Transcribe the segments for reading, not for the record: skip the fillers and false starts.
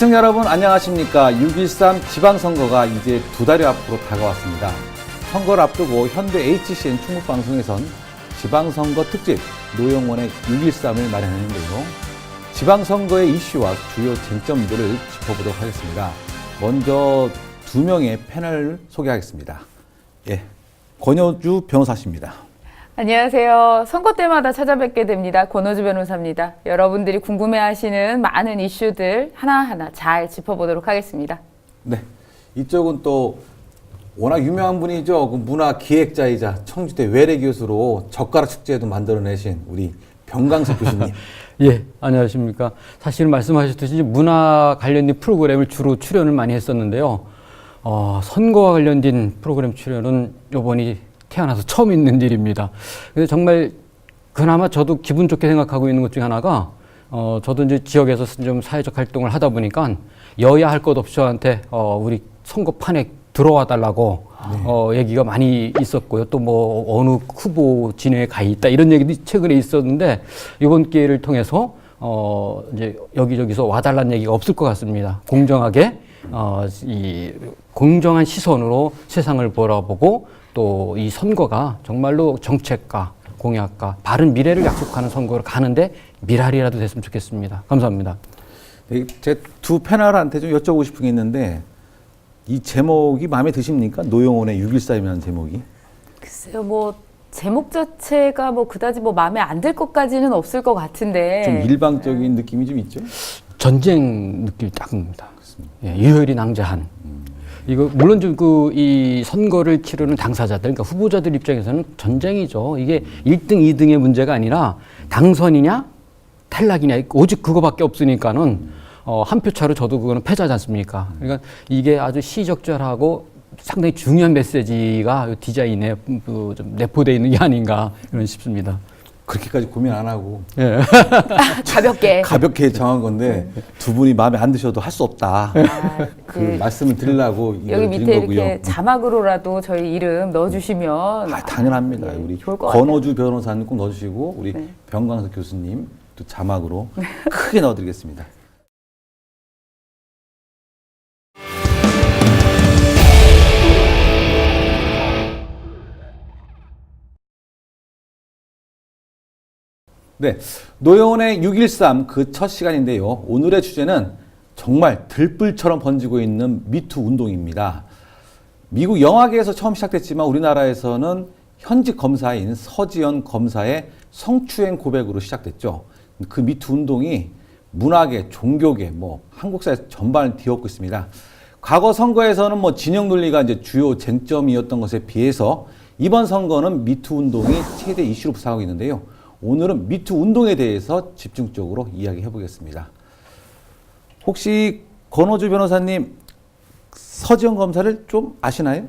시청자 여러분 안녕하십니까. 6.13 지방선거가 이제 2달여 앞으로 다가왔습니다. 선거를 앞두고 현대 HCN 충북방송에선 지방선거 특집 노영원의 6.13을 마련했는데요. 지방선거의 이슈와 주요 쟁점들을 짚어보도록 하겠습니다. 먼저 2명의 패널을 소개하겠습니다. 권효주 변호사십니다. 안녕하세요. 선거 때마다 찾아뵙게 됩니다. 권효주 변호사입니다. 여러분들이 궁금해하시는 많은 이슈들 하나하나 잘 짚어보도록 하겠습니다. 네, 이쪽은 또 워낙 유명한 분이죠. 그 문화 기획자이자 청주대 외래 교수로 젓가락 축제도 만들어내신 우리 병강석 교수님. 예, 안녕하십니까. 사실 말씀하셨듯이 문화 관련된 프로그램을 주로 출연을 많이 했었는데요. 선거와 관련된 프로그램 출연은 이번이 태어나서 처음 있는 일입니다. 근데 정말 그나마 저도 기분 좋게 생각하고 있는 것 중에 하나가 저도 이제 지역에서 좀 사회적 활동을 하다 보니까 여야 할 것 없이 저한테 우리 선거판에 들어와 달라고 얘기가 많이 있었고요. 또 뭐 어느 후보 진영에 가 있다 이런 얘기도 최근에 있었는데 이번 기회를 통해서 이제 여기저기서 와달라는 얘기가 없을 것 같습니다. 공정하게 이 공정한 시선으로 세상을 바라보고 또 이 선거가 정말로 정책과 공약과 바른 미래를 약속하는 선거로 가는데 미랄이라도 됐으면 좋겠습니다. 감사합니다. 네, 제 두 패널한테 좀 여쭤보고 싶은 게 있는데 이 제목이 마음에 드십니까? 노영원의 6.13이라는 제목이? 글쎄요, 뭐 제목 자체가 뭐 그다지 뭐 마음에 안 들 것까지는 없을 것 같은데 좀 일방적인 느낌이 좀 있죠? 전쟁 느낌이 딱 납니다. 예, 유혈이 낭자한. 이거 물론 좀 이 선거를 치르는 당사자들, 그러니까 후보자들 입장에서는 전쟁이죠. 이게 1등, 2등의 문제가 아니라 당선이냐 탈락이냐 오직 그거밖에 없으니까는 한 표 차로 저도 그거는 패자지 않습니까? 그러니까 이게 아주 시적절하고 상당히 중요한 메시지가 디자인에 좀 내포되어 있는 게 아닌가 그런 싶습니다. 그렇게까지 고민 안 하고 예. 가볍게 정한 건데 두 분이 마음에 안 드셔도 할 수 없다. 그 말씀을 드리려고 여기 이걸 밑에 드린 거고요. 이렇게 자막으로라도 저희 이름 넣어주시면 당연합니다. 예, 우리 좋을 것 같아요. 권호주 변호사님 꼭 넣어주시고 우리 네. 병광석 교수님 또 자막으로 크게 넣어드리겠습니다. 네, 노영원의 6.13 그 첫 시간인데요. 오늘의 주제는 정말 들불처럼 번지고 있는 미투 운동입니다. 미국 영화계에서 처음 시작됐지만 우리나라에서는 현직 검사인 서지현 검사의 성추행 고백으로 시작됐죠. 그 미투 운동이 문화계, 종교계, 한국 사회 전반을 뒤엎고 있습니다. 과거 선거에서는 진영 논리가 이제 주요 쟁점이었던 것에 비해서 이번 선거는 미투 운동이 최대 이슈로 부상하고 있는데요. 오늘은 미투 운동에 대해서 집중적으로 이야기해 보겠습니다. 혹시 권호주 변호사님 서지현 검사를 좀 아시나요?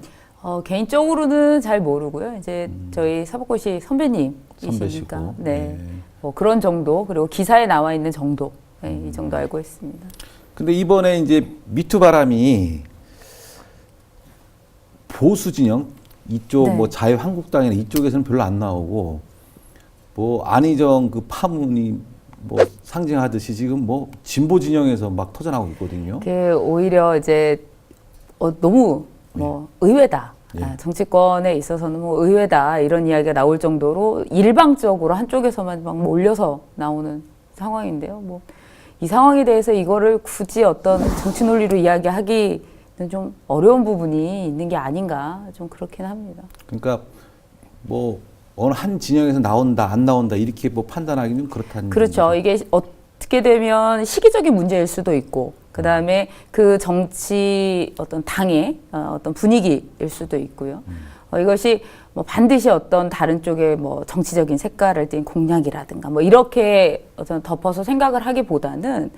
개인적으로는 잘 모르고요. 이제 저희 사법고시 선배님이시니까 선배시고. 네. 뭐 그런 정도 그리고 기사에 나와 있는 정도 이 정도 알고 있습니다. 근데 이번에 이제 미투 바람이 보수 진영 이쪽 네. 자유한국당이나 이쪽에서는 별로 안 나오고 안희정 그 파문이 상징하듯이 지금 진보 진영에서 막 터져나오고 있거든요. 오히려 이제 너무 의외다. 예. 정치권에 있어서는 의외다 이런 이야기가 나올 정도로 일방적으로 한쪽에서만 막 몰려서 나오는 상황인데요. 이 상황에 대해서 이거를 굳이 어떤 정치 논리로 이야기하기는 좀 어려운 부분이 있는 게 아닌가 좀 그렇긴 합니다. 그러니까 어느 한 진영에서 나온다 안 나온다 이렇게 판단하기는 좀 그렇다는 그렇죠. 거죠. 이게 어떻게 되면 시기적인 문제일 수도 있고 그다음에 그 정치 어떤 당의 어떤 분위기일 수도 있고요. 이것이 반드시 어떤 다른 쪽의 정치적인 색깔을 띤 공약이라든가 이렇게 어떤 덮어서 생각을 하기보다는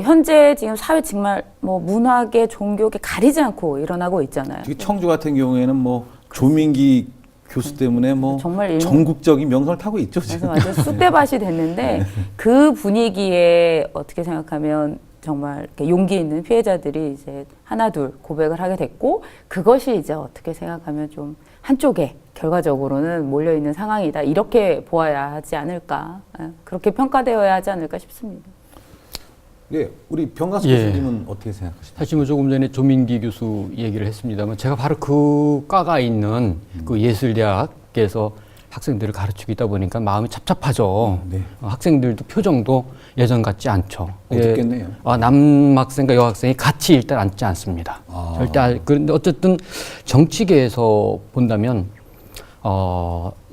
현재 지금 사회 정말 문화계, 종교계 가리지 않고 일어나고 있잖아요. 특히 청주 같은 경우에는 조민기 교수 때문에 정말 전국적인 명성을 타고 있죠. 지금. 그래서 완전 쑥대밭이 됐는데 그 분위기에 어떻게 생각하면 정말 이렇게 용기 있는 피해자들이 이제 하나둘 고백을 하게 됐고 그것이 이제 어떻게 생각하면 좀 한쪽에 결과적으로는 몰려있는 상황이다. 이렇게 보아야 하지 않을까. 그렇게 평가되어야 하지 않을까 싶습니다. 네, 우리 병가수 예. 교수님은 어떻게 생각하십니까? 사실 뭐 조금 전에 조민기 교수 얘기를 했습니다만 제가 바로 그 과가 있는 그 예술대학에서 학생들을 가르치고 있다 보니까 마음이 착잡하죠. 네. 학생들도 표정도 예전 같지 않죠. 어둡겠네요. 남학생과 여학생이 같이 일단 앉지 않습니다. 아. 절대. 그런데 어쨌든 정치계에서 본다면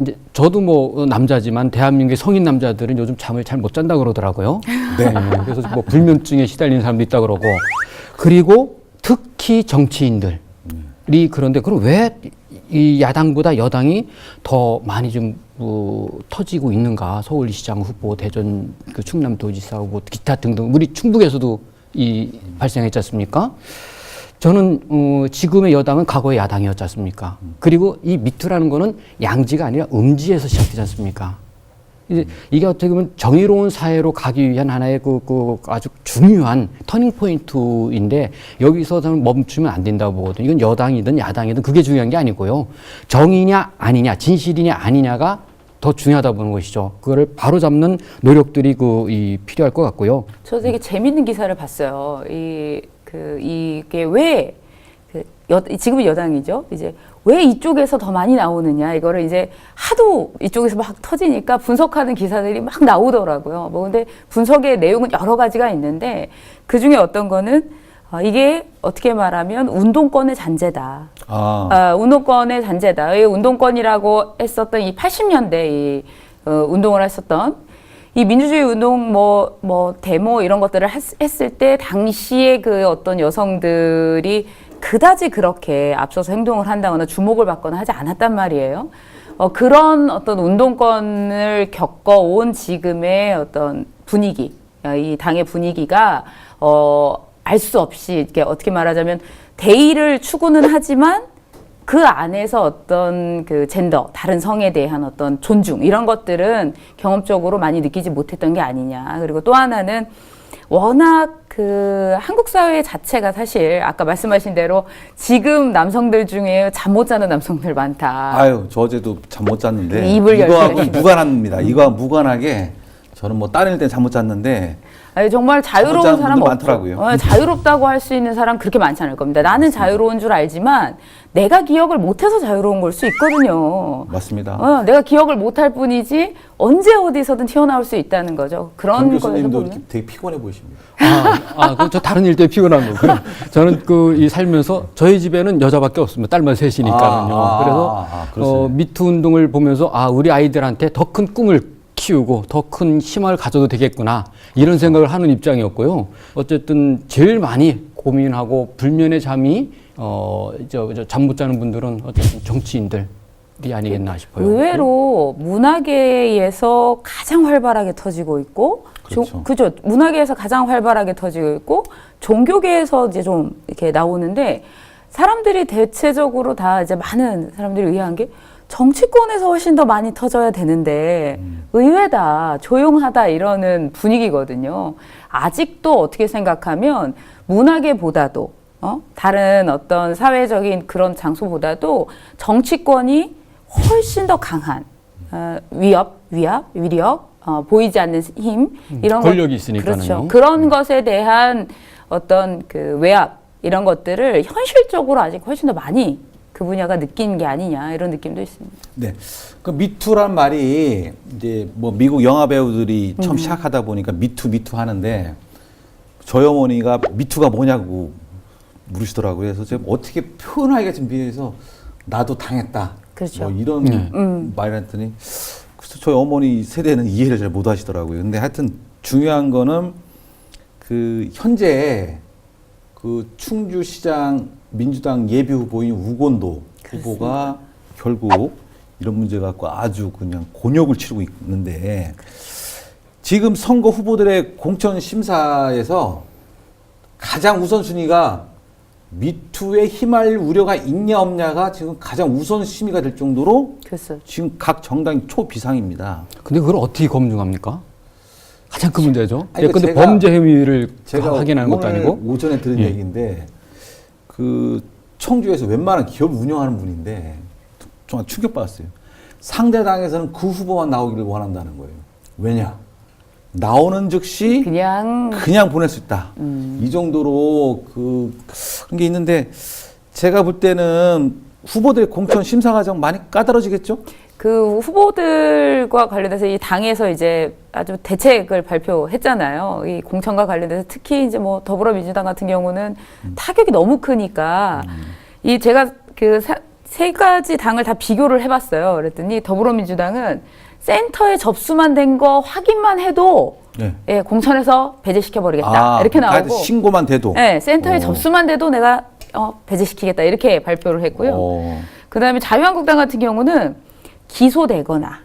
이제 저도 뭐 남자지만 대한민국의 성인 남자들은 요즘 잠을 잘 못 잔다 그러더라고요. 네. 그래서 뭐 불면증에 시달리는 사람도 있다 그러고, 그리고 특히 정치인들이 그런데 그럼 왜 이 야당보다 여당이 더 많이 좀 터지고 있는가? 서울시장 후보, 대전 그 충남도지사 후보, 기타 등등 우리 충북에서도 발생했지 않습니까? 저는 지금의 여당은 과거의 야당이었지 않습니까? 그리고 이 미투라는 거는 양지가 아니라 음지에서 시작되지 않습니까? 이게 어떻게 보면 정의로운 사회로 가기 위한 하나의 그 아주 중요한 터닝 포인트인데 여기서 저는 멈추면 안 된다고 보거든요. 이건 여당이든 야당이든 그게 중요한 게 아니고요. 정의냐 아니냐, 진실이냐 아니냐가 더 중요하다 보는 것이죠. 그거를 바로잡는 노력들이 필요할 것 같고요. 저 되게 재밌는 기사를 봤어요. 이게 왜 지금은 여당이죠. 이제 왜 이쪽에서 더 많이 나오느냐, 이거를 이제 하도 이쪽에서 막 터지니까 분석하는 기사들이 막 나오더라고요. 뭐 근데 분석의 내용은 여러 가지가 있는데 그 중에 어떤 거는 이게 어떻게 말하면 운동권의 잔재다. 운동권의 잔재다. 이 운동권이라고 했었던 이 80년대 운동을 했었던 이 민주주의 운동 뭐 데모 이런 것들을 했을 때 당시에 그 어떤 여성들이 그다지 그렇게 앞서서 행동을 한다거나 주목을 받거나 하지 않았단 말이에요. 그런 어떤 운동권을 겪어온 지금의 어떤 분위기, 이 당의 분위기가 알 수 없이 이렇게 어떻게 말하자면 대의를 추구는 하지만 그 안에서 어떤 그 젠더, 다른 성에 대한 어떤 존중 이런 것들은 경험적으로 많이 느끼지 못했던 게 아니냐. 그리고 또 하나는 워낙 그 한국 사회 자체가 사실 아까 말씀하신 대로 지금 남성들 중에 잠 못 자는 남성들 많다. 아유, 저 어제도 잠 못 잤는데 입을 이거하고 열심히 무관합니다. 이거와 무관하게 저는 뭐 다른 일 때는 잠 못 잤는데 아니, 정말 자유로운 잠 못 자는 사람 분들 많더라고요. 자유롭다고 할 수 있는 사람 그렇게 많지 않을 겁니다. 나는 자유로운 줄 알지만 내가 기억을 못해서 자유로운 걸 수 있거든요. 맞습니다. 내가 기억을 못할 뿐이지 언제 어디서든 튀어나올 수 있다는 거죠. 그런 정 거에서 교수님도 보면 이렇게 되게 피곤해 보이십니다. 저 다른 일 때문에 피곤한 거고요. 저는 이 살면서 저희 집에는 여자밖에 없습니다. 딸만 셋이니까는요. 그래서 그렇습니다. 미투 운동을 보면서 우리 아이들한테 더 큰 꿈을 키우고 더 큰 희망을 가져도 되겠구나 이런 생각을 하는 입장이었고요. 어쨌든 제일 많이 고민하고 불면의 잠이 잠 못 자는 분들은 어쨌든 정치인들이 아니겠나 싶어요. 의외로 문화계에서 가장 활발하게 터지고 있고, 그렇죠. 그죠? 문화계에서 가장 활발하게 터지고 있고, 종교계에서 이제 좀 이렇게 나오는데, 사람들이 대체적으로 다 이제 많은 사람들이 의아한 게, 정치권에서 훨씬 더 많이 터져야 되는데, 의외다, 조용하다 이러는 분위기거든요. 아직도 어떻게 생각하면, 문화계보다도, 다른 어떤 사회적인 그런 장소보다도 정치권이 훨씬 더 강한 위력, 보이지 않는 힘 이런 권력이 있으니까는요. 그렇죠. 그런 것에 대한 어떤 그 외압 이런 것들을 현실적으로 아직 훨씬 더 많이 그 분야가 느낀 게 아니냐 이런 느낌도 있습니다. 네. 그 미투란 말이 이제 뭐 미국 영화 배우들이 처음 시작하다 보니까 미투 하는데 저희 어머니가 미투가 뭐냐고 물으시더라고요. 그래서 제가 어떻게 표현하기가 준비해서 나도 당했다. 그렇죠. 뭐 이런 말을 했더니 그래서 저희 어머니 세대는 이해를 잘 못 하시더라고요. 근데 하여튼 중요한 거는 그 현재 그 충주시장 민주당 예비 후보인 우건도 후보가 결국 이런 문제 갖고 아주 그냥 곤욕을 치르고 있는데 지금 선거 후보들의 공천 심사에서 가장 우선순위가 미투에 힘할 우려가 있냐 없냐가 지금 가장 우선순위가 될 정도로 글쎄. 지금 각 정당이 초비상입니다. 근데 그걸 어떻게 검증합니까? 가장 큰 문제죠. 아니, 근데 제가- 범죄 혐의를 제가 확인하는 것도 오늘 아니고. 오전에 들은 예. 얘기인데 그 청주에서 웬만한 기업을 운영하는 분인데 정말 충격받았어요. 상대당에서는 그 후보만 나오기를 원한다는 거예요. 왜냐? 나오는 즉시 그냥 보낼 수 있다. 이 정도로 그런 게 있는데 제가 볼 때는 후보들의 공천 심사 과정 많이 까다로워지겠죠? 그 후보들과 관련돼서 이 당에서 이제 아주 대책을 발표했잖아요. 이 공천과 관련돼서 특히 이제 뭐 더불어민주당 같은 경우는 타격이 너무 크니까 이 제가 그 세 가지 당을 다 비교를 해봤어요. 그랬더니 더불어민주당은 센터에 접수만 된 거 확인만 해도 네. 예, 공천에서 배제시켜 버리겠다 이렇게 나오고 신고만 돼도. 네, 센터에 접수만 돼도 내가 배제시키겠다 이렇게 발표를 했고요. 그다음에 자유한국당 같은 경우는 기소되거나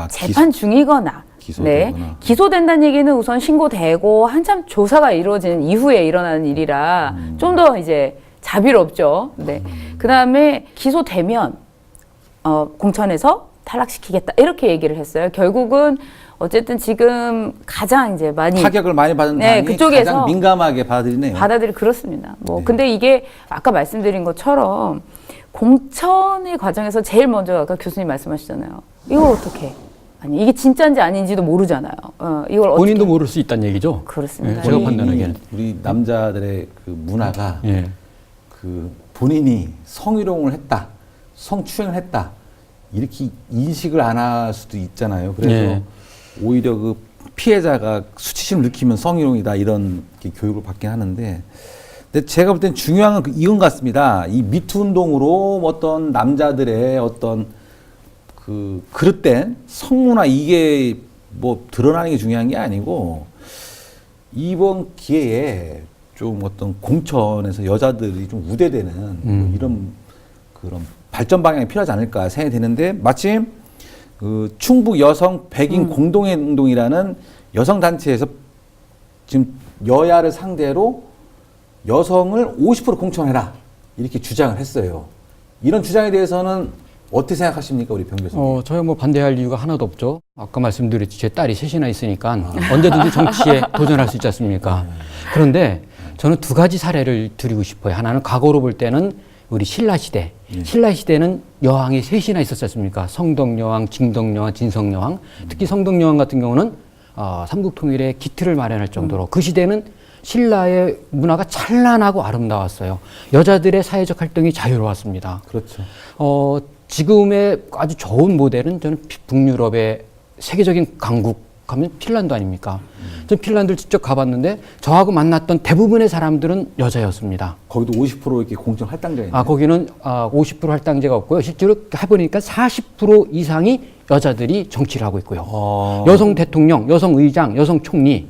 재판 중이거나 기소되거나. 기소된다는 얘기는 우선 신고되고 한참 조사가 이루어지는 이후에 일어나는 일이라 좀 더 이제 자비롭죠. 네. 그다음에 기소되면 공천에서 탈락시키겠다 이렇게 얘기를 했어요. 결국은 어쨌든 지금 가장 이제 많이 타격을 많이 받은 네, 당이 그쪽에서 가장 민감하게 받아들이네요. 그렇습니다. 뭐 네. 근데 이게 아까 말씀드린 것처럼 공천의 과정에서 제일 먼저 아까 교수님 말씀하시잖아요. 이걸 어떻게? 아니 이게 진짜인지 아닌지도 모르잖아요. 이걸 본인도 어떻게? 모를 수 있다는 얘기죠. 그렇습니다. 예, 제가 이- 판단하기에는. 우리 남자들의 그 문화가 예. 그 본인이 성희롱을 했다, 성추행을 했다 이렇게 인식을 안 할 수도 있잖아요. 그래서 예. 오히려 그 피해자가 수치심을 느끼면 성희롱이다 이런 교육을 받긴 하는데, 근데 제가 볼 땐 중요한 건 이건 같습니다. 이 미투 운동으로 어떤 남자들의 어떤 그 그릇된 성문화 이게 뭐 드러나는 게 중요한 게 아니고 이번 기회에 좀 어떤 공천에서 여자들이 좀 우대되는 뭐 이런 그런 발전 방향이 필요하지 않을까 생각이 드는데, 마침 그 충북 여성 백인 공동행동이라는 여성 단체에서 지금 여야를 상대로 여성을 50% 공천해라 이렇게 주장을 했어요. 이런 주장에 대해서는 어떻게 생각하십니까, 우리 병 교수님? 저야 뭐 반대할 이유가 하나도 없죠. 아까 말씀드렸지 제 딸이 셋이나 있으니까 언제든지 정치에 도전할 수 있지 않습니까? 그런데 저는 두 가지 사례를 드리고 싶어요. 하나는 과거로 볼 때는 우리 신라시대. 신라시대는 여왕이 셋이나 있었지 않습니까? 성덕여왕, 징덕여왕, 진성여왕. 특히 성덕여왕 같은 경우는 삼국통일의 기틀을 마련할 정도로 그 시대는 신라의 문화가 찬란하고 아름다웠어요. 여자들의 사회적 활동이 자유로웠습니다. 그렇죠. 지금의 아주 좋은 모델은 저는 북유럽의 세계적인 강국 하면 핀란드 아닙니까? 저는 핀란드를 직접 가봤는데 저하고 만났던 대부분의 사람들은 여자였습니다. 거기도 50% 이렇게 공천 할당자가 있네요. 거기는 50% 할당제가 없고요. 실제로 해보니까 40% 이상이 여자들이 정치를 하고 있고요. 여성 대통령, 여성 의장, 여성 총리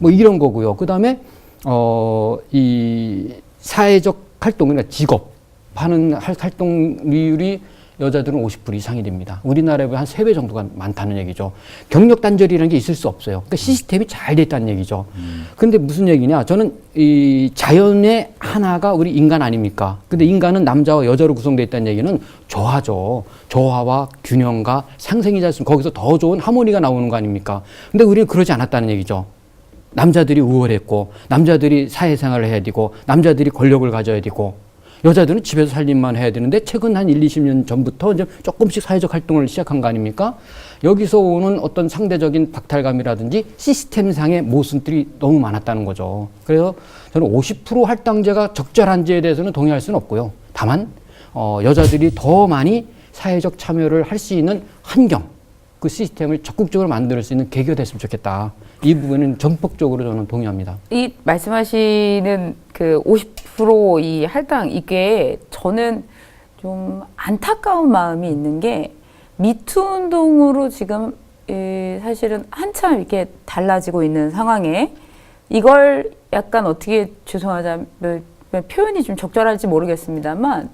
뭐 이런 거고요. 그 다음에 이 사회적 활동, 그러니까 직업하는 활동률이 여자들은 50% 이상이 됩니다. 우리나라에 한 3배 정도가 많다는 얘기죠. 경력 단절이라는 게 있을 수 없어요. 그러니까 시스템이 잘 돼 있다는 얘기죠. 근데 무슨 얘기냐? 저는 이 자연의 하나가 우리 인간 아닙니까? 근데 인간은 남자와 여자로 구성되어 있다는 얘기는 조화죠. 조화와 균형과 상생이지 않습니까? 거기서 더 좋은 하모니가 나오는 거 아닙니까? 근데 우리는 그러지 않았다는 얘기죠. 남자들이 우월했고, 남자들이 사회생활을 해야 되고, 남자들이 권력을 가져야 되고, 여자들은 집에서 살림만 해야 되는데 최근 한 20년 전부터 이제 조금씩 사회적 활동을 시작한 거 아닙니까? 여기서 오는 어떤 상대적인 박탈감이라든지 시스템상의 모순들이 너무 많았다는 거죠. 그래서 저는 50% 할당제가 적절한지에 대해서는 동의할 수는 없고요. 다만 여자들이 더 많이 사회적 참여를 할 수 있는 환경, 그 시스템을 적극적으로 만들 수 있는 계기가 됐으면 좋겠다. 이 부분은 전폭적으로 저는 동의합니다. 이 말씀하시는 그 50%이 할당 이게 저는 좀 안타까운 마음이 있는 게 미투 운동으로 지금 사실은 한참 이렇게 달라지고 있는 상황에 이걸 약간 어떻게 죄송하자면 표현이 좀 적절할지 모르겠습니다만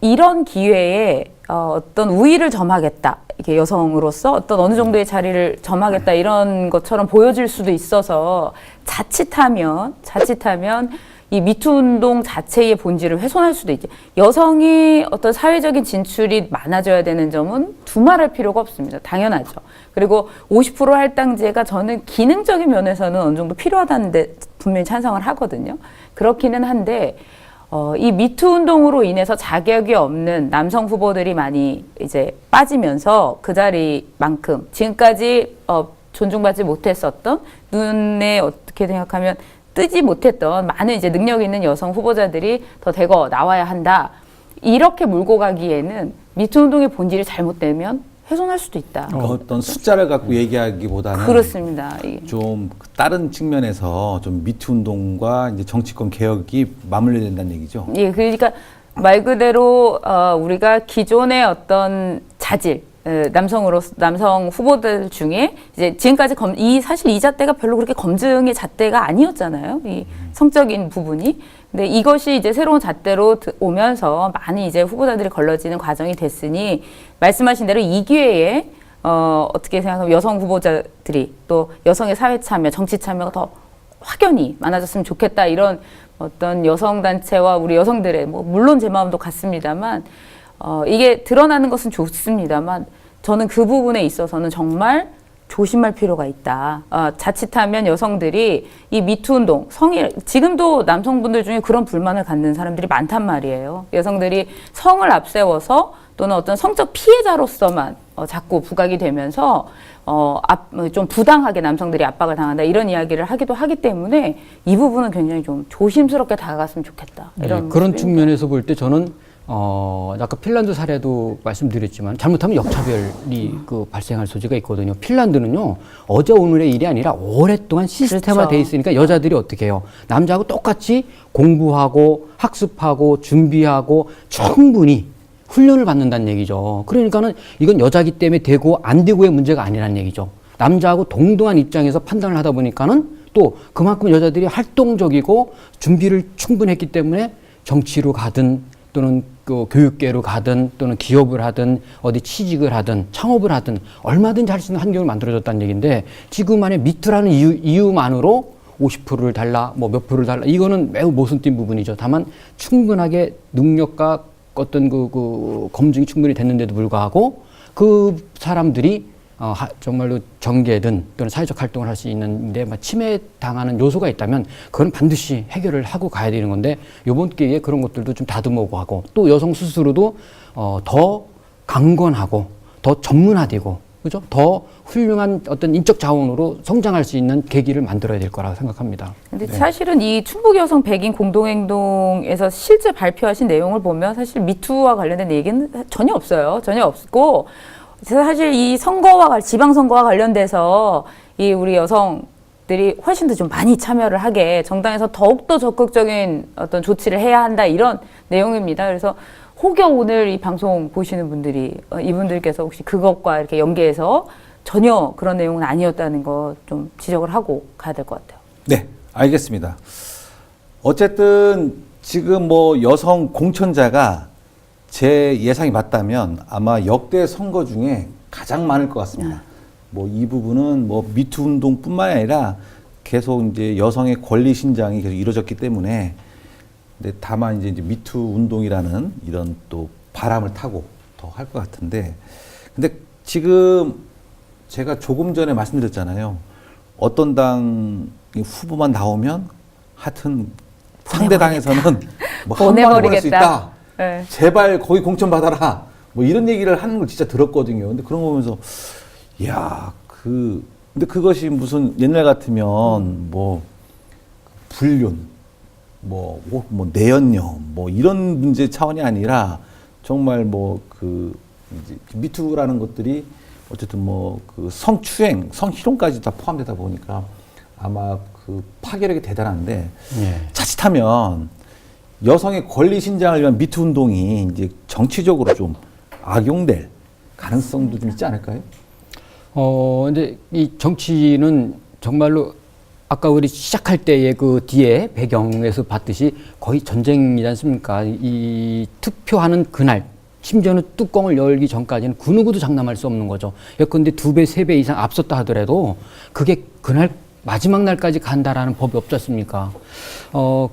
이런 기회에 어떤 우위를 점하겠다. 이렇게 여성으로서 어떤 어느 정도의 자리를 점하겠다 이런 것처럼 보여질 수도 있어서 자칫하면 이 미투 운동 자체의 본질을 훼손할 수도 있죠. 여성의 어떤 사회적인 진출이 많아져야 되는 점은 두말할 필요가 없습니다. 당연하죠. 그리고 50% 할당제가 저는 기능적인 면에서는 어느 정도 필요하다는데 분명히 찬성을 하거든요. 그렇기는 한데 이 미투 운동으로 인해서 자격이 없는 남성 후보들이 많이 이제 빠지면서 그 자리만큼 지금까지 존중받지 못했었던 눈에 어떻게 생각하면 뜨지 못했던 많은 이제 능력 있는 여성 후보자들이 더 대거 나와야 한다. 이렇게 몰고 가기에는 미투 운동의 본질이 잘못되면 훼손할 수도 있다. 어떤 숫자를 갖고 얘기하기보다는 그렇습니다. 이게. 좀 다른 측면에서 좀 미투 운동과 이제 정치권 개혁이 맞물려야 된다는 얘기죠. 예, 그러니까 말 그대로 우리가 기존의 어떤 자질, 남성 후보들 중에 이제 지금까지 사실 이 잣대가 별로 그렇게 검증의 잣대가 아니었잖아요. 이 성적인 부분이. 근데 이것이 이제 새로운 잣대로 오면서 많이 이제 후보자들이 걸러지는 과정이 됐으니 말씀하신 대로 이 기회에 어떻게 생각하면 여성 후보자들이 또 여성의 사회 참여, 정치 참여가 더 확연히 많아졌으면 좋겠다 이런 어떤 여성 단체와 우리 여성들의 뭐 물론 제 마음도 같습니다만 이게 드러나는 것은 좋습니다만 저는 그 부분에 있어서는 정말 조심할 필요가 있다. 자칫하면 여성들이 이 미투 운동, 지금도 남성분들 중에 그런 불만을 갖는 사람들이 많단 말이에요. 여성들이 성을 앞세워서 또는 어떤 성적 피해자로서만 자꾸 부각이 되면서 좀 부당하게 남성들이 압박을 당한다 이런 이야기를 하기도 하기 때문에 이 부분은 굉장히 좀 조심스럽게 다가갔으면 좋겠다. 이런 그런 모습입니다. 측면에서 볼 때 저는 아까 핀란드 사례도 말씀드렸지만 잘못하면 역차별이 발생할 소지가 있거든요. 핀란드는요 어제 오늘의 일이 아니라 오랫동안 시스템화돼 그렇죠. 있으니까 여자들이 어떻게 해요? 남자하고 똑같이 공부하고 학습하고 준비하고 충분히 훈련을 받는다는 얘기죠. 그러니까는 이건 여자기 때문에 되고 안 되고의 문제가 아니라는 얘기죠. 남자하고 동등한 입장에서 판단을 하다 보니까는 또 그만큼 여자들이 활동적이고 준비를 충분히 했기 때문에 정치로 가든 또는 교육계로 가든 또는 기업을 하든 어디 취직을 하든 창업을 하든 얼마든지 할 수 있는 환경을 만들어줬다는 얘기인데 지금 안에 미투라는 이유만으로 50%를 달라 뭐 몇 프로를 달라 이거는 매우 모순된 부분이죠. 다만 충분하게 능력과 어떤 검증이 충분히 됐는데도 불구하고 그 사람들이 정말로 정계든 또는 사회적 활동을 할 수 있는데 침해당하는 요소가 있다면 그건 반드시 해결을 하고 가야 되는 건데 이번 기회에 그런 것들도 좀 다듬어보고 하고 또 여성 스스로도 더 강건하고 더 전문화되고 그죠? 더 훌륭한 어떤 인적 자원으로 성장할 수 있는 계기를 만들어야 될 거라고 생각합니다. 근데 사실은 이 충북 여성 백인 공동행동에서 실제 발표하신 내용을 보면 사실 미투와 관련된 얘기는 전혀 없어요. 전혀 없고 사실 이 지방선거와 관련돼서 이 우리 여성들이 훨씬 더 좀 많이 참여를 하게 정당에서 더욱더 적극적인 어떤 조치를 해야 한다 이런 내용입니다. 그래서 혹여 오늘 이 방송 보시는 분들이 이분들께서 혹시 그것과 이렇게 연계해서 전혀 그런 내용은 아니었다는 거 좀 지적을 하고 가야 될 것 같아요. 네, 알겠습니다. 어쨌든 지금 뭐 여성 공천자가 제 예상이 맞다면 아마 역대 선거 중에 가장 많을 것 같습니다. 뭐 이 부분은 뭐 미투 운동뿐만 아니라 계속 이제 여성의 권리 신장이 계속 이루어졌기 때문에 근데 다만 이제 미투 운동이라는 이런 또 바람을 타고 더 할 것 같은데 근데 지금 제가 조금 전에 말씀드렸잖아요. 어떤 당 후보만 나오면 하여튼 상대 당에서는 뭐 한 방에 보낼 수 있다. 네. 제발 거기 공천 받아라. 뭐 이런 얘기를 하는 걸 진짜 들었거든요. 근데 그런 거 보면서 야, 근데 그것이 무슨 옛날 같으면 뭐 불륜 뭐 내연녀 뭐 이런 문제 차원이 아니라 정말 이제 미투라는 것들이 어쨌든 성추행, 성희롱까지 다 포함되다 보니까 아마 그 파괴력이 대단한데 자칫하면 여성의 권리 신장을 위한 미투 운동이 이제 정치적으로 좀 악용될 가능성도 좀 있지 않을까요? 근데 이 정치는 정말로 아까 우리 시작할 때의 그 뒤에 배경에서 봤듯이 거의 전쟁이지 않습니까? 이 투표하는 그날, 심지어는 뚜껑을 열기 전까지는 그 누구도 장담할 수 없는 거죠. 예컨대 2배, 3배 이상 앞섰다 하더라도 그게 그날 마지막 날까지 간다라는 법이 없지 않습니까?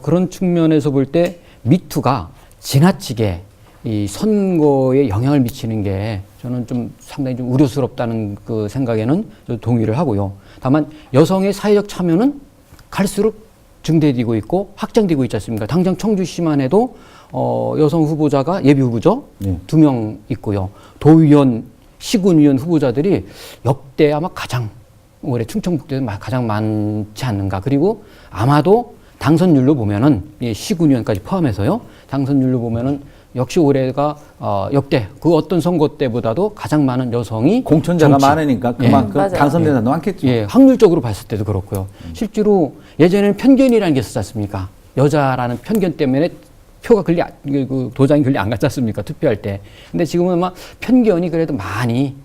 그런 측면에서 볼 때 미투가 지나치게 이 선거에 영향을 미치는 게 저는 좀 상당히 좀 우려스럽다는 그 생각에는 동의를 하고요. 다만 여성의 사회적 참여는 갈수록 증대되고 있고 확장되고 있지 않습니까? 당장 청주시만 해도 여성 후보자가 예비 후보죠? 2명 있고요. 도의원, 시군의원 후보자들이 역대 아마 가장 올해 충청북도에서 가장 많지 않는가. 그리고 아마도 당선율로 보면은 시군의원까지 포함해서요. 당선율로 보면은 역시 올해가 역대 그 어떤 선거 때보다도 가장 많은 여성이 공천자가 정치, 많으니까 그만큼 맞아요. 당선되는 사람도 많겠죠. 예, 확률적으로 봤을 때도 그렇고요. 실제로 예전에는 편견이라는 게 있었지 않습니까? 여자라는 편견 때문에 표가 그 도장이 글리 안 갔지 않습니까? 투표할 때. 근데 지금은 막 편견이 그래도 많이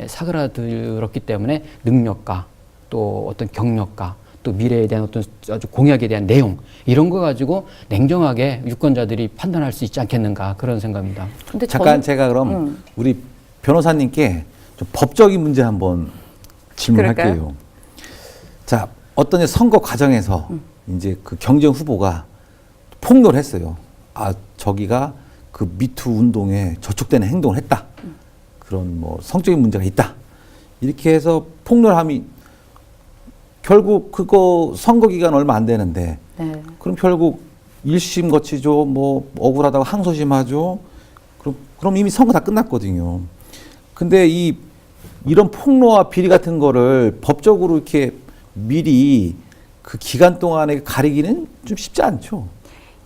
사그라들었기 때문에 능력과 또 어떤 경력과 또 미래에 대한 어떤 아주 공약에 대한 내용 이런 거 가지고 냉정하게 유권자들이 판단할 수 있지 않겠는가 그런 생각입니다. 근데 잠깐 저는- 제가 그럼 우리 변호사님께 좀 법적인 문제 한번 질문할게요. 그럴까요? 자, 어떤 선거 과정에서 이제 그 경쟁 후보가 폭로를 했어요. 아, 저기가 그 미투 운동에 저촉되는 행동을 했다. 그런 뭐 성적인 문제가 있다. 이렇게 해서 폭로를 하면 결국 그거 선거 기간 얼마 안 되는데 네. 그럼 결국 1심 거치죠. 뭐 억울하다고 항소심 하죠. 그럼 이미 선거 다 끝났거든요. 근데 이런 폭로와 비리 같은 거를 법적으로 이렇게 미리 그 기간 동안에 가리기는 좀 쉽지 않죠.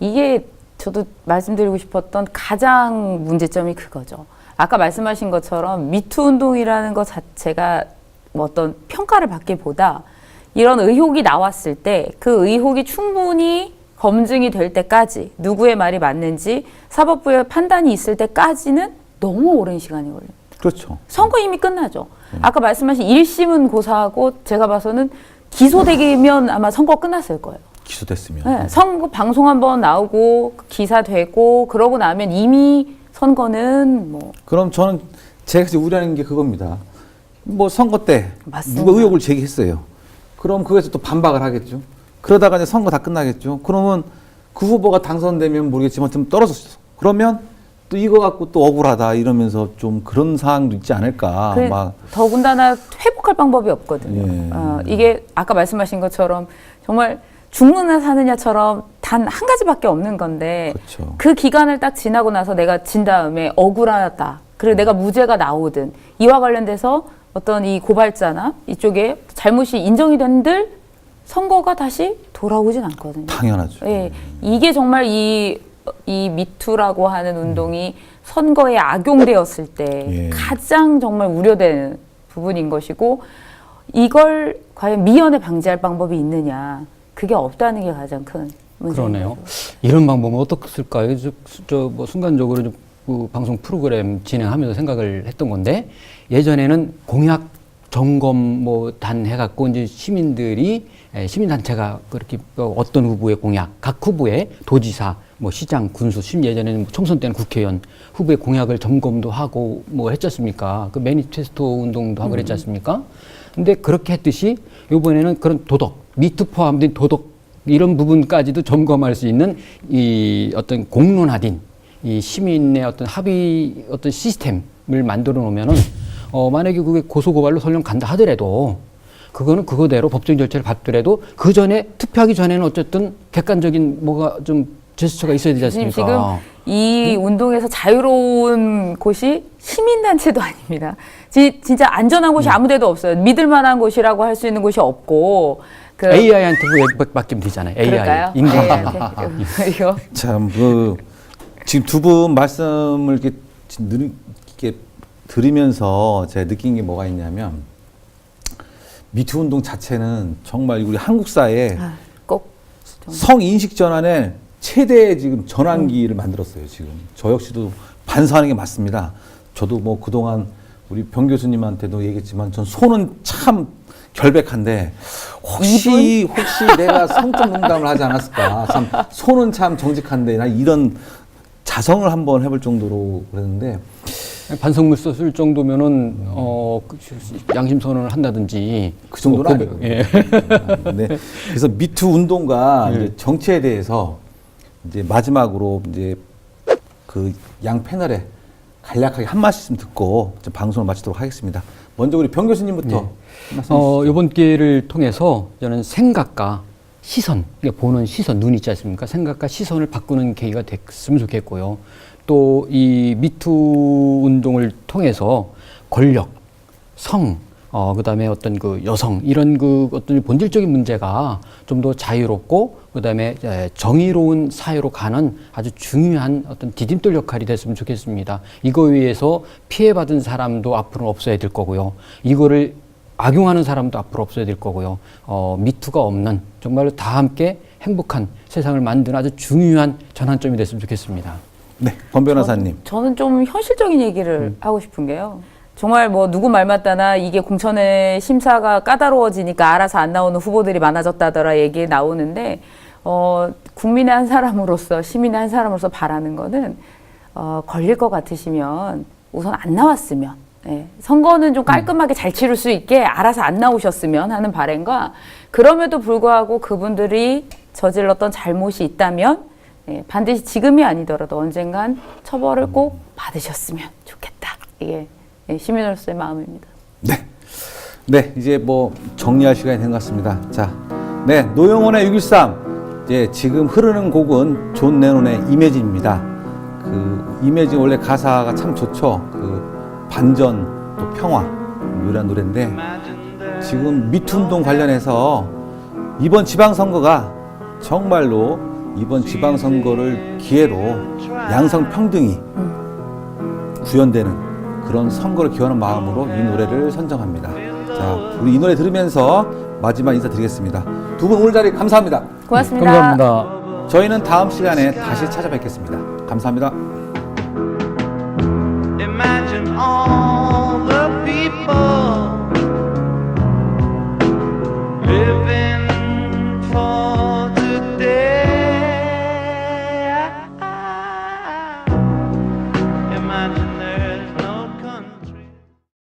이게 저도 말씀드리고 싶었던 가장 문제점이 그거죠. 아까 말씀하신 것처럼 미투 운동이라는 것 자체가 뭐 어떤 평가를 받기보다 이런 의혹이 나왔을 때 그 의혹이 충분히 검증이 될 때까지 누구의 말이 맞는지 사법부의 판단이 있을 때까지는 너무 오랜 시간이 걸려요. 그렇죠. 선거 이미 끝나죠. 아까 말씀하신 1심은 고사하고 제가 봐서는 기소되면 아마 선거 끝났을 거예요. 기소됐으면. 네, 선거 방송 한번 나오고 기사되고 그러고 나면 이미 선거는 뭐 그럼 저는 제가 이제 우려하는 게 그겁니다. 뭐 선거 때 맞습니다. 누가 의혹을 제기했어요. 그럼 그거에서 또 반박을 하겠죠. 그러다가 이제 선거 다 끝나겠죠. 그러면 그 후보가 당선되면 모르겠지만 좀 떨어졌어. 그러면 또 이거 갖고 또 억울하다 이러면서 좀 그런 상황도 있지 않을까. 그 막 더군다나 회복할 방법이 없거든요. 예. 이게 아까 말씀하신 것처럼 정말 죽느냐 사느냐처럼 단 한 가지밖에 없는 건데 그렇죠. 그 기간을 딱 지나고 나서 내가 진 다음에 억울하다. 그리고 내가 무죄가 나오든 이와 관련돼서 어떤 이 고발자나 이쪽에 잘못이 인정이 된들 선거가 다시 돌아오진 않거든요. 당연하죠. 예, 이게 정말 이 미투라고 하는 운동이 선거에 악용되었을 때 예. 가장 정말 우려되는 부분인 것이고 이걸 과연 미연에 방지할 방법이 있느냐 그게 없다는 게 가장 큰 문제입니다. 그러네요. 이런 방법은 어떻을까요? 뭐 순간적으로 그 방송 프로그램 진행하면서 생각을 했던 건데 예전에는 공약 점검 뭐 단 해갖고 이제 시민단체가 그렇게 어떤 후보의 공약, 각 후보의 도지사, 뭐 시장, 군수, 예전에는 총선 때는 국회의원 후보의 공약을 점검도 하고 뭐 했지 않습니까? 그 매니페스토 운동도 하고 그랬지 않습니까? 근데 그렇게 했듯이 이번에는 그런 도덕, 미투 포함된 도덕 이런 부분까지도 점검할 수 있는 이 어떤 공론화된 이 시민의 어떤 합의 어떤 시스템을 만들어 놓으면은 만약에 그게 고소고발로 설령 간다 하더라도 그거는 그거대로 법적인 절차를 밟더라도 그 전에 투표하기 전에는 어쨌든 객관적인 뭐가 좀 제스처가 있어야 되지 지금 않습니까? 이 운동에서 자유로운 곳이 시민단체도 아닙니다. 진짜 안전한 곳이 아무데도 없어요. 믿을 만한 곳이라고 할 수 있는 곳이 없고 그 AI한테 맡기면 되잖아요. AI. 그럴까요? 인간. 이거 참, 지금 두 분 말씀을 이렇게 들으면서 제가 느낀 게 뭐가 있냐면, 미투 운동 자체는 정말 우리 한국 사회에 꼭 성인식 전환의 최대 지금 전환기를 만들었어요, 지금. 저 역시도 반성하는 게 맞습니다. 저도 뭐 그동안 우리 병 교수님한테도 얘기했지만 전 손은 참 결백한데 혹시 내가 성적 농담을 하지 않았을까. 참 손은 참 정직한데 나 이런 자성을 한번 해볼 정도로 그랬는데 반성문 썼을 정도면은 양심 선언을 한다든지 그 정도는 뭐 아니고요. 예. 네. 그래서 미투 운동과 이제 정치에 대해서 이제 마지막으로 이제 그 양 패널에 간략하게 한 말씀 듣고 이제 방송을 마치도록 하겠습니다. 먼저 우리 병 교수님부터 한 말씀 해주시죠. 이번 기회를 통해서 저는 생각과 시선, 그러니까 보는 시선, 눈 있지 않습니까? 생각과 시선을 바꾸는 계기가 됐으면 좋겠고요. 또 이 미투 운동을 통해서 권력, 성, 그다음에 어떤 그 여성 이런 그 어떤 본질적인 문제가 좀 더 자유롭고 그다음에 정의로운 사회로 가는 아주 중요한 어떤 디딤돌 역할이 됐으면 좋겠습니다. 이거 위해서 피해받은 사람도 앞으로 없어야 될 거고요. 이거를 악용하는 사람도 앞으로 없어야 될 거고요. 미투가 없는 정말로 다 함께 행복한 세상을 만드는 아주 중요한 전환점이 됐으면 좋겠습니다. 네, 권 변호사님. 저는 좀 현실적인 얘기를 하고 싶은 게요. 정말 뭐 누구 말 맞다나 이게 공천의 심사가 까다로워지니까 알아서 안 나오는 후보들이 많아졌다더라 얘기 나오는데 국민의 한 사람으로서 시민의 한 사람으로서 바라는 거는 걸릴 것 같으시면 우선 안 나왔으면 선거는 좀 깔끔하게 잘 치를 수 있게 알아서 안 나오셨으면 하는 바람과 그럼에도 불구하고 그분들이 저질렀던 잘못이 있다면 반드시 지금이 아니더라도 언젠간 처벌을 꼭 받으셨으면 좋겠다. 이게 시민으로서의 마음입니다. 네, 이제 뭐 정리할 시간이 된 것 같습니다. 자, 네, 노영원의 6.13. 이제 지금 흐르는 곡은 존 레논의 이매진입니다. 그 이매진 원래 가사가 참 좋죠. 그 반전 또 평화 이런 노래인데 지금 미투 운동 관련해서 이번 지방선거가 정말로 이번 지방선거를 기회로 양성평등이 구현되는 그런 선거를 기원하는 마음으로 이 노래를 선정합니다. 자, 우리 이 노래 들으면서 마지막 인사드리겠습니다. 두 분 오늘 자리 감사합니다. 고맙습니다. 감사합니다. 저희는 다음 시간에 다시 찾아뵙겠습니다. 감사합니다. Imagine all the people